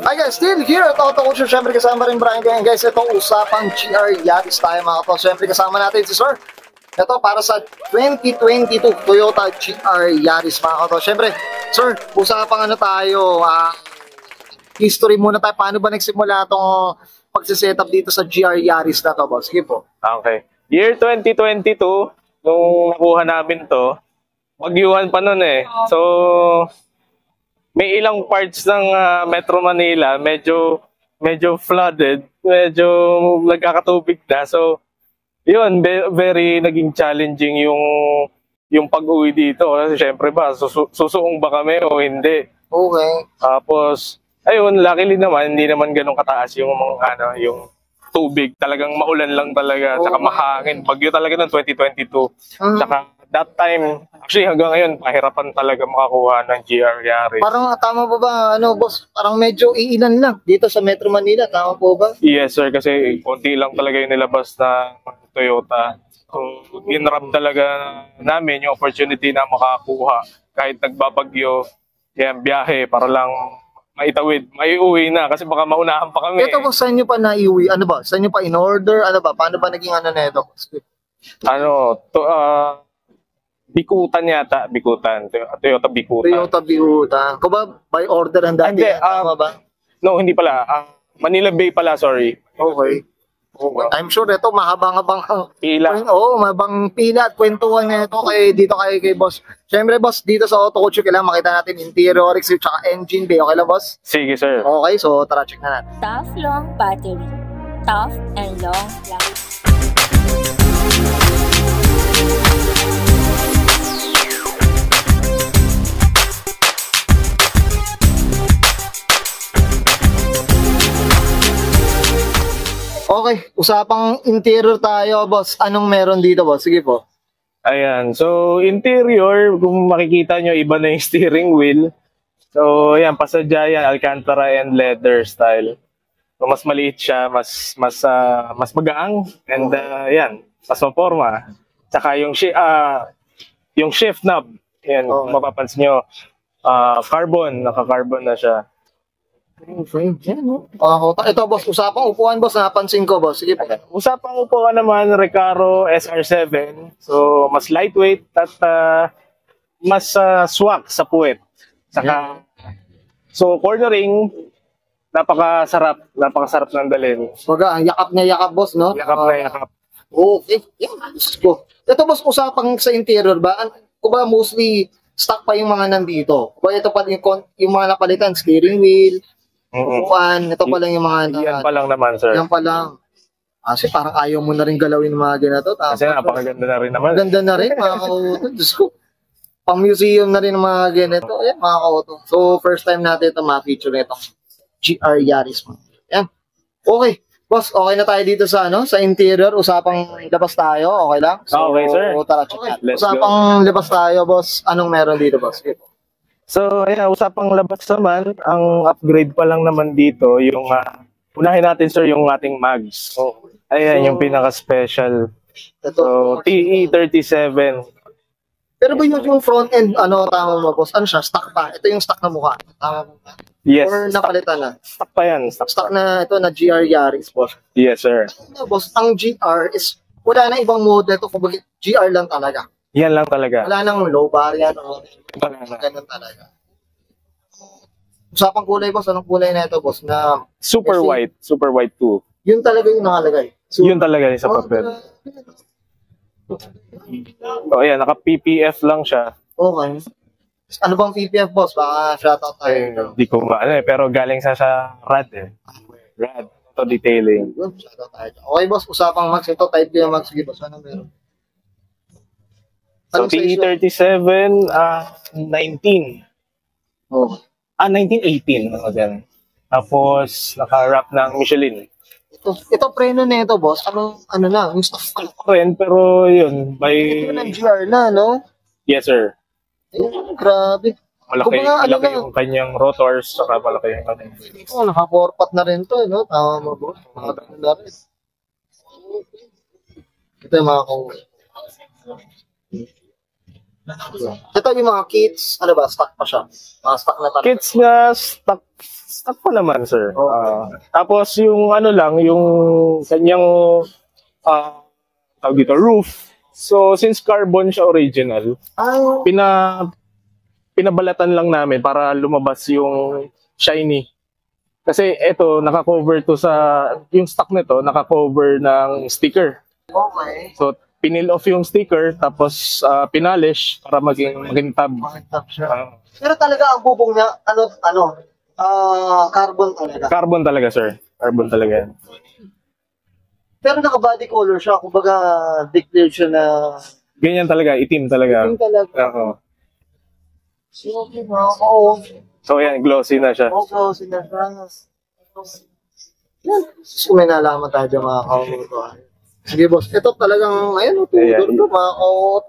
Hi guys, still here at Auto Culture. Siyempre kasama rin Brian ngayon guys. Ito usapang GR Yaris tayo mga kapatid. Siyempre kasama natin si Sir. Ito para sa 2022 Toyota GR Yaris mga kapatid. Siyempre, Sir, usapang ano tayo, history muna tayo. Paano ba nagsimula itong pagsisetup dito sa GR Yaris na to, boss? Sige po. Okay. Year 2022, nung nakuha namin to, bagyuhan pa nun eh. So, may ilang parts ng Metro Manila medyo flooded, medyo nagkakatubig na. So, yun, very naging challenging yung pag-uwi dito. Kasi syempre ba, susuong ba kami o hindi? Okay. Tapos, ayun, luckily naman, hindi naman ganun kataas yung yung tubig. Talagang maulan lang talaga, tsaka mahangin. Bagyo talaga ng 2022. Tsaka that time, actually hanggang ngayon, pahirapan talaga makakuha ng GR Yaris. Parang tama po ba, boss? Parang medyo iilan lang dito sa Metro Manila. Tama po ba? Yes, sir. Kasi konti lang talaga yung nilabas na Toyota. So, inrap talaga namin yung opportunity na makakuha. Kahit nagbabagyo, yan, biyahe para lang maitawid. Maiuwi na kasi baka maunahan pa kami. Ito po, saan nyo pa naiuwi? Ano ba? Saan nyo pa in-order? Ano ba? Paano ba naging ano na ito? Bikutan yata. Bikutan. Toyota Bikutan. Toyota Bikutan. Kung ba, by order ang dati? Hindi. Tama ba? No, hindi pala. Manila Bay pala, sorry. Okay. I'm sure ito mahabang Pila. Mabang pila at kwentuhan na ito dito kay boss. Siyempre boss, dito sa Auto Culture kailangan makita natin interior, exterior, tsaka engine bay. Okay lang boss? Sige sir. Okay, so tara check na natin. Tough long battery. Tough and long life. Okay, usapang interior tayo, boss. Anong meron dito, boss? Sige po. Ayan, so interior, kung makikita nyo, iba na yung steering wheel. So, ayan, pasadya yan, Alcantara and leather style. So, mas maliit siya, mas magaang, and yan, mas maporma. Tsaka yung shift knob, yan, mapapansin nyo, carbon, naka-carbon na siya. Ito boss, usapang upuan boss, napansin ko boss. Sige po. Usapang upuan naman, Recaro SR7. So, mas lightweight at mas swak sa puwet. Saka, so cornering, napakasarap ng dalhin. Baga, ang yakap na yakap boss, no? Yakap na yakap. Okay, yan. Ito boss, usapang sa interior ba? Kung ba mostly stock pa yung mga nandito? Kung ito pa yung mga napalitan, steering wheel, upuan, ito pa lang yung mga... Yan pa lang naman, sir. Yan pa lang. Kasi parang ayaw mo na rin galawin ng mga ganito. Kasi napakaganda na rin naman. Ganda na rin, mga kauto. Diyos ko. Pang-museum na rin ng mga ganito. Ayan, mga kauto. So, first time natin ito ma-feature na itong GR Yaris. Ayan. Okay. Boss, okay na tayo dito sa sa interior. Usapang labas tayo. Okay lang? So, okay, sir. Tara, check out. Usapang labas tayo, boss. Anong meron dito, boss? Okay. So, ayan, usapang labas naman, ang upgrade pa lang naman dito, yung, unahin natin sir, yung ating mags. Ayan, yung pinaka-special. So, TE37. Pero ba yung front end, tama mo, boss? Ano siya? Stock pa? Ito yung stock na mukha. Tama mo ba? Yes. Or napalitan na? Stock pa yan. Stock na ito na GR Yaris, boss. Yes, sir. Boss, ang GR is, wala na ibang model to, kung GR lang talaga. Yan lang talaga. Wala nang low variant o ganun talaga. Usapang kulay, boss. Anong kulay na ito, boss? Na super white 2. Yun talaga yung nakalagay. Yun talaga yung sa papel. O ayan, naka-PPF lang siya. Okay. Ano bang PPF, boss? Baka shoutout tayo. Hindi ko pero galing sa RAD eh. RAD. Ito detailing. Shoutout tayo. Okay, boss. Usapang max. Ito type ko yung max. Sige, boss. Ano meron? So, TE37, 19. Oh. 1918. Tapos, naka-wrap ng Michelin. Ito preno na ito, boss. Ano na? Yung stuff rin, pero yun. Ito ng GR na, no? Yes, sir. Ayun, grabe. Malaki yung kanyang rotors, saka malaki yung kanyang. Ito, naka-4-pot na rin to, no? Tama mo, boss. Nakatapon na rin. Ito yung mga Ito yung mga kits, ano ba, stock pa siya. Mga stock na talaga. Kits na stock Stock pa naman, sir. Tapos yung ano lang, yung kanyang tawag dito, roof. So, since carbon siya original, pinabalatan lang namin para lumabas yung shiny. Kasi ito, naka-cover to sa, yung stock nito, naka-cover ng sticker. Okay. So, pinil off yung sticker, tapos pinalish para maging tab. Tab siya. Pero talaga ang bubong niya, carbon talaga. Carbon talaga, sir. Carbon talaga yan. Pero naka-body color siya, kumbaga declared siya na... Ganyan talaga, itim talaga. Itim talaga. Oo. Okay, oo. So yan, glossy na siya. Oo, sinasanas. Yan. Kung may nalaman tayo dyan mga kauto. Sige boss, ito talagang, ayun, tudor to mga kauto.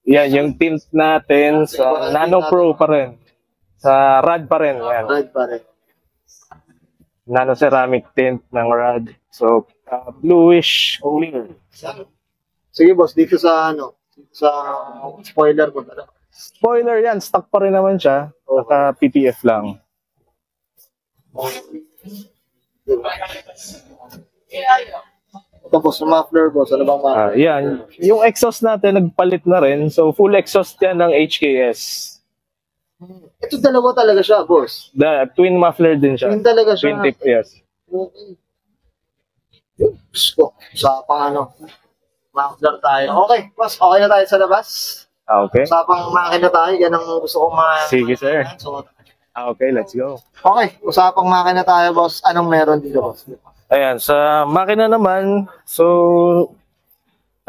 Yan, yung tint natin sa Nano Pro pa rin. Sa rad pa rin. Yan. Rad pa rin. Nano ceramic tint ng rad. So, bluish clear. Sige boss, dito sa sa spoiler ko talaga. Spoiler yan, stock pa rin naman siya. Naka PPF lang. Tapos sa muffler boss, ano bang muffler? Yan, yung exhaust natin nagpalit na rin. So, full exhaust yan ng HKS. Ito dalawa talaga siya, boss. Twin muffler din siya. Twin talaga siya. Twin tip, yes. Okay. Gusto. Usapang muffler tayo. Okay, boss, okay na tayo sa labas. Okay. Usapang makina tayo, yan ang gusto kong Sige, sir. Okay, let's go. Okay, usapang makina tayo, boss. Anong meron dito, boss? Ayan, sa makina naman, so,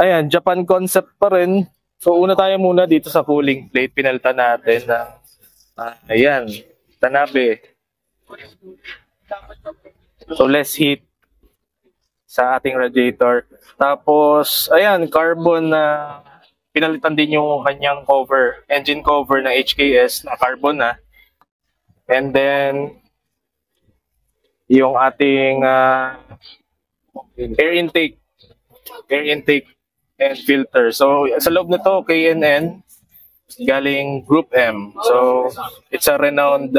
ayan, Japan concept pa rin. So, una tayo muna dito sa cooling plate. Pinalitan natin ng, ayan, Tanabe. So, less heat sa ating radiator. Tapos, ayan, carbon na pinalitan din yung kanyang cover, engine cover ng HKS na carbon na. And then, yung ating air intake and filter. So, sa loob nito, K&N, galing Group M. So, it's a renowned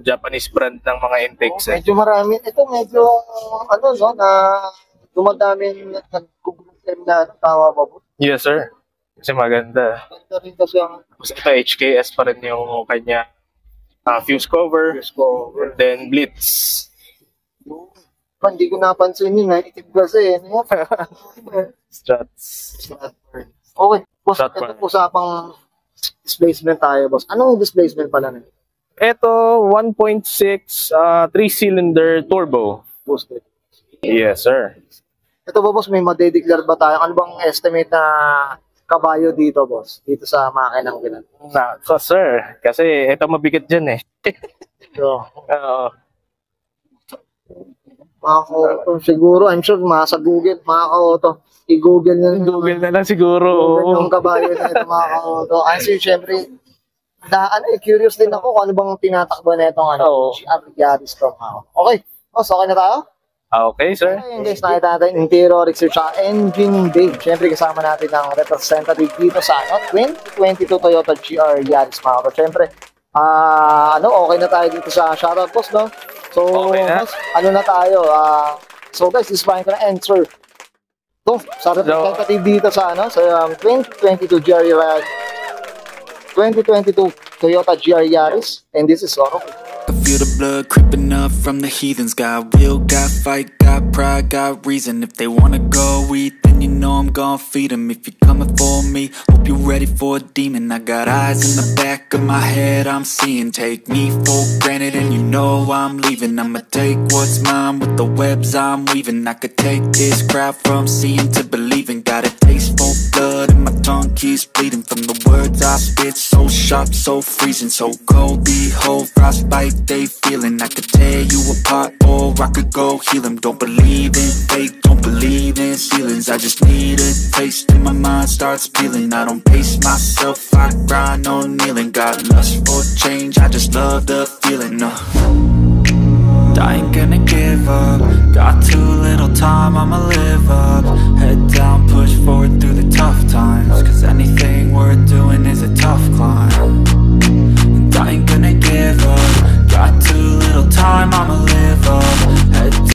Japanese brand ng mga intakes. Medyo marami. Ito medyo, na dumadaming nag-Group M na tama ba po? Yes, sir. Kasi maganda. Maganda rin kasi ang... Kasi ito, HKS pa rin yung kanya fuse cover, and then Blitz. Hindi ko napansin yun, itip kasi. Struts. Okay, boss, Strut ito usapang displacement tayo, boss. Anong displacement pala na? Ito, 1.6 3-cylinder turbo. Boosted. Yes, sir. Ito ba, boss, may madedeclare ba tayo? Ano bang estimate na kabayo dito, boss? Dito sa makinang ganun. So, sir, kasi ito mabigat dyan eh. So, Oo. mga kauto, siguro, I'm sure, sa Google, mga kauto, i-Google nyo. Google na lang siguro. Google yung kabayo na ito, mga kauto. Kasi, syempre, curious din ako kung ano bang tinatakbo na itong GR Yaris to. Okay, boss, okay na tayo? Okay, sir. Ayun guys, nakita natin interior research sa engine bay. Siyempre kasama natin ang representative dito sa 2022 Toyota GR Yaris mga kauto. Siyempre, okay na tayo dito sa shoutout boss, no? So, Okay na. boss, na tayo? So guys, this is fine ko na answer. So, sa representative dito sa 2022 GR 2022 Toyota GR Yaris, and this is Oro. I feel the blood creeping up from the heathens. Got will, got fight, got pride, got reason. If they wanna go eat, then you know I'm gon' feed them. If you're coming for me, hope you're ready for a demon. I got eyes in the back of my head, I'm seeing. Take me for granted and you know I'm leaving. I'ma take what's mine with the webs I'm weaving. I could take this crowd from seeing to believing. Got a taste for blood and my tongue keeps bleeding. From the words I spit, so sharp, so freezing. So cold, behold, frostbite they feeling. I could tear you apart or I could go heal them. Don't believe in fate, don't believe in ceilings. I just need a taste and my mind starts peeling. I don't pace myself, I grind on kneeling. Got lust for change, I just love the feeling. I ain't gonna give up. Got too little time, I'ma live up. Head down, push forward through the tough times. Cause anything worth doing is a tough climb. And I ain't gonna give up. Got too little time. time, I'ma live